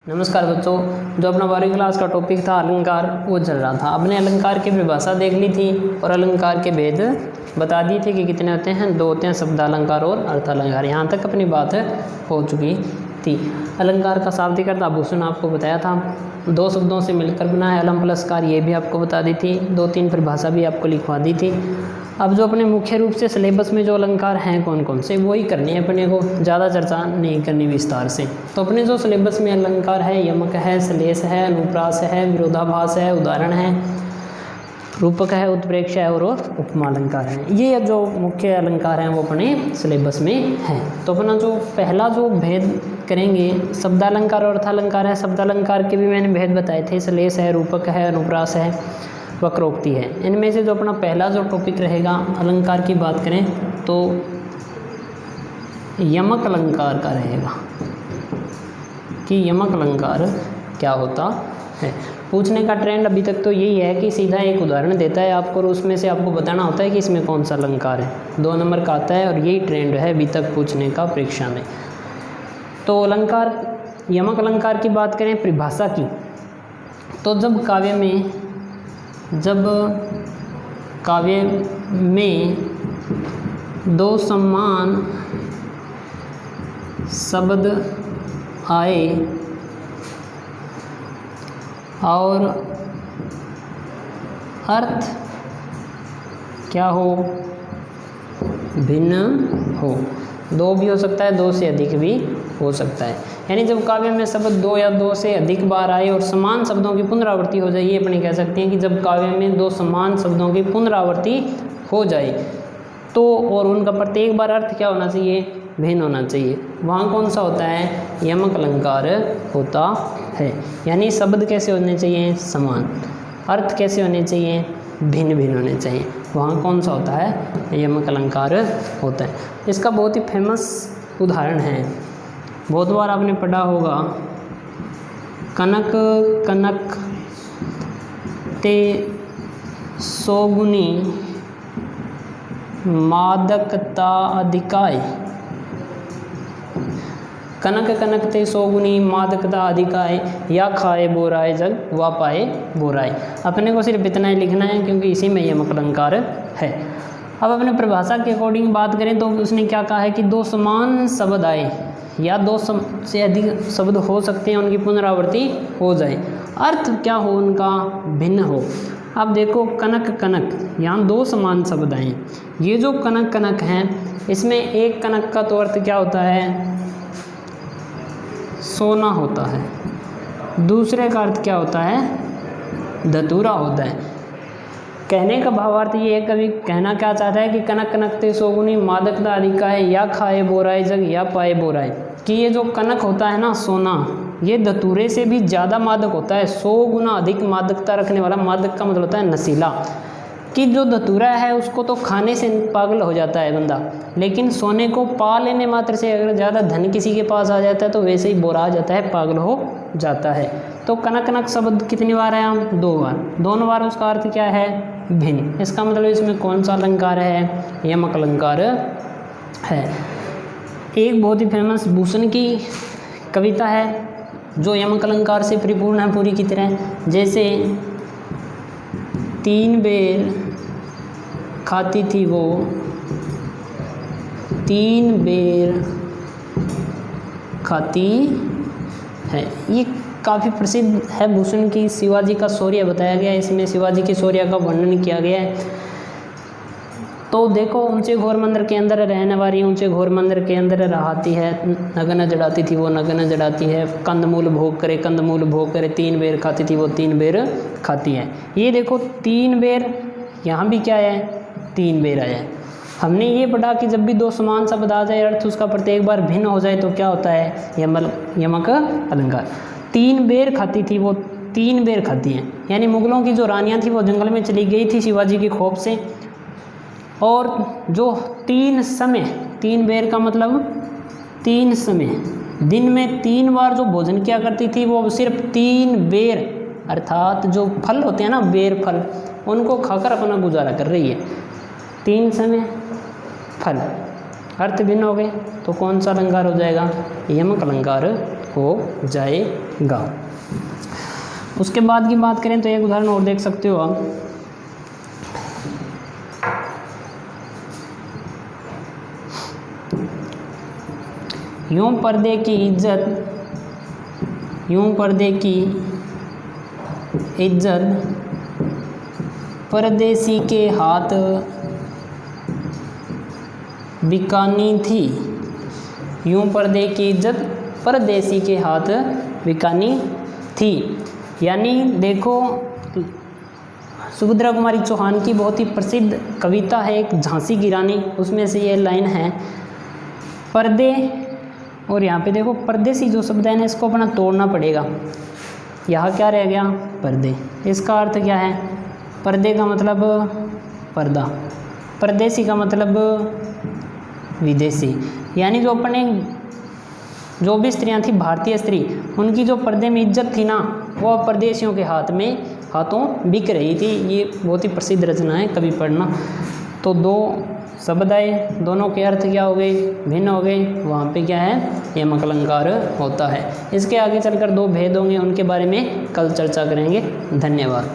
नमस्कार बच्चों, जो अपना 12वीं क्लास का टॉपिक था अलंकार वो चल रहा था। अपने अलंकार की परिभाषा देख ली थी और अलंकार के भेद बता दिए थे कि कितने होते हैं। 2 होते हैं, शब्द अलंकार और अर्थ अलंकार। यहाँ तक अपनी बात हो चुकी थी। अलंकार का शाब्दिक अर्थ आभूषण आपको बताया था, 2 शब्दों से मिलकर बना है। अलम प्लस कार ये भी आपको बता दी थी, 2-3 परिभाषा भी आपको लिखवा दी थी। अब जो अपने मुख्य रूप से सिलेबस में जो अलंकार हैं कौन कौन से, वही करनी है अपने को, ज़्यादा चर्चा नहीं करनी विस्तार से। तो अपने जो सिलेबस में अलंकार है, यमक है, श्लेष है, अनुप्रास है, विरोधाभास है, उदाहरण है, रूपक है, उत्प्रेक्षा है और उपमा अलंकार है। ये जो मुख्य अलंकार हैं वो अपने सिलेबस में हैं। तो अपना जो पहला जो भेद करेंगे शब्दालंकार और अर्थालंकार है। शब्दालंकार के भी मैंने भेद बताए थे, श्लेष है, रूपक है, अनुप्रास है, वक्रोक्ति है। इनमें से जो अपना पहला जो टॉपिक रहेगा अलंकार की बात करें तो यमक अलंकार का रहेगा कि यमक अलंकार क्या होता है। पूछने का ट्रेंड अभी तक तो यही है कि सीधा एक उदाहरण देता है आपको और उसमें से आपको बताना होता है कि इसमें कौन सा अलंकार है। 2 नंबर का आता है और यही ट्रेंड है अभी तक पूछने का परीक्षा में। तो अलंकार, यमक अलंकार की बात करें परिभाषा की, तो जब काव्य में 2 समान शब्द आए और अर्थ क्या हो, भिन्न हो। 2 भी हो सकता है, 2 से अधिक भी हो सकता है। यानी जब काव्य में शब्द 2 या 2 से अधिक बार आए और समान शब्दों की पुनरावृत्ति हो जाए, ये अपने कह सकते हैं कि जब काव्य में 2 समान शब्दों की पुनरावृत्ति हो जाए तो, और उनका प्रत्येक बार अर्थ क्या होना चाहिए, भिन्न होना चाहिए, वहाँ कौन सा होता है, यमक अलंकार होता है। यानी शब्द कैसे होने चाहिए, समान, अर्थ कैसे होने चाहिए, भिन्न भिन्न होने चाहिए, वहाँ कौन सा होता है, यमक अलंकार होता है। इसका बहुत ही फेमस उदाहरण है, बहुत बार आपने पढ़ा होगा, कनक कनक ते सोगुनी मादकता अधिकाय। कनक कनक ते सोगुनी मादकता अधिकाय, या खाए बोराए जग वा पाए बोराए। अपने को सिर्फ इतना ही लिखना है क्योंकि इसी में यमक अलंकार है। अब अपने परिभाषा के अकॉर्डिंग बात करें तो उसने क्या कहा है कि 2 समान शब्द आए या 2 से अधिक शब्द हो सकते हैं, उनकी पुनरावृत्ति हो जाए, अर्थ क्या हो उनका, भिन्न हो। अब देखो कनक कनक, यहाँ 2 समान शब्द आए। ये जो कनक कनक हैं इसमें एक कनक का तो अर्थ क्या होता है, सोना होता है, दूसरे का अर्थ क्या होता है, धतूरा होता है। कहने का भावार्थ ये है, कभी कहना क्या चाहता है कि कनक कनक ते सोगुनी मादकता अधिकाय, या खाए बोराए जग या पाए बोराए, कि ये जो कनक होता है ना, सोना, ये धतूरे से भी ज़्यादा मादक होता है, 100 गुना अधिक मादकता रखने वाला। मादक का मतलब होता है नशीला, कि जो धतूरा है उसको तो खाने से पागल हो जाता है बंदा, लेकिन सोने को पा लेने मात्र से अगर ज़्यादा धन किसी के पास आ जाता है तो वैसे ही बोरा जाता है, पागल हो जाता है। तो कनक कनक शब्द कितनी बार है, हम 2 बार, दोनों बार उसका अर्थ क्या है, भिन्न। इसका मतलब इसमें कौन सा अलंकार है, यमक अलंकार है। एक बहुत ही फेमस भूषण की कविता है जो यमक अलंकार से परिपूर्ण है पूरी की तरह। जैसे 3 बेर खाती थी वो, 3 बेर खाती है। ये काफ़ी प्रसिद्ध है भूषण की। शिवाजी का शौर्य बताया गया है, इसमें शिवाजी की शौर्य का वर्णन किया गया है। तो देखो, ऊंचे घोर मंदिर के अंदर रहने वाली ऊंचे घोर मंदिर के अंदर रहती है, नगन जड़ाती थी वो नगन जड़ाती है, कंदमूल भोग करे कंदमूल भोग करे, 3 बेर खाती थी वो 3 बेर खाती है। ये देखो 3 बेर, यहाँ भी क्या है, 3 बेर आया है। हमने ये पढ़ा कि जब भी 2 समान शब्द आ जाए, अर्थ उसका प्रत्येक बार भिन्न हो जाए तो क्या होता है, यमक अलंकार। 3 बेर खाती थी वो 3 बेर खाती हैं। यानी मुगलों की जो रानियाँ थी वो जंगल में चली गई थी शिवाजी के खौफ से, और जो 3 समय, 3 बेर का मतलब 3 समय, दिन में 3 बार जो भोजन किया करती थी वो सिर्फ 3 बेर, अर्थात जो फल होते हैं ना, बेर फल, उनको खाकर अपना गुजारा कर रही है। 3 समय फल, अर्थ भिन्न हो गए तो कौन सा अलंकार हो जाएगा, यमक अलंकार हो जाएगा। उसके बाद की बात करें तो एक उदाहरण और देख सकते हो आप। यूं पर्दे की इज्जत परदेसी के हाथ बिकानी थी। यूं पर्दे की इज्जत परदेसी के हाथ बिकानी थी। यानी देखो, सुभद्रा कुमारी चौहान की बहुत ही प्रसिद्ध कविता है एक झांसी की रानी, उसमें से ये लाइन है, पर्दे, और यहाँ पे देखो परदेसी जो शब्द है ना, इसको अपना तोड़ना पड़ेगा। यहाँ क्या रह गया, पर्दे। इसका अर्थ क्या है, पर्दे का मतलब पर्दा, परदेसी का मतलब विदेशी। यानी जो अपने जो भी स्त्रियां थी, भारतीय स्त्री, उनकी जो पर्दे में इज्जत थी ना, वो परदेशियों के हाथों बिक रही थी। ये बहुत ही प्रसिद्ध रचना है, कभी पढ़ना। तो दो शब्द आए, दोनों के अर्थ क्या हो गए, भिन्न हो गए। वहाँ पे क्या है, यमक अलंकार होता है। इसके आगे चलकर दो भेद होंगे, उनके बारे में कल चर्चा करेंगे। धन्यवाद।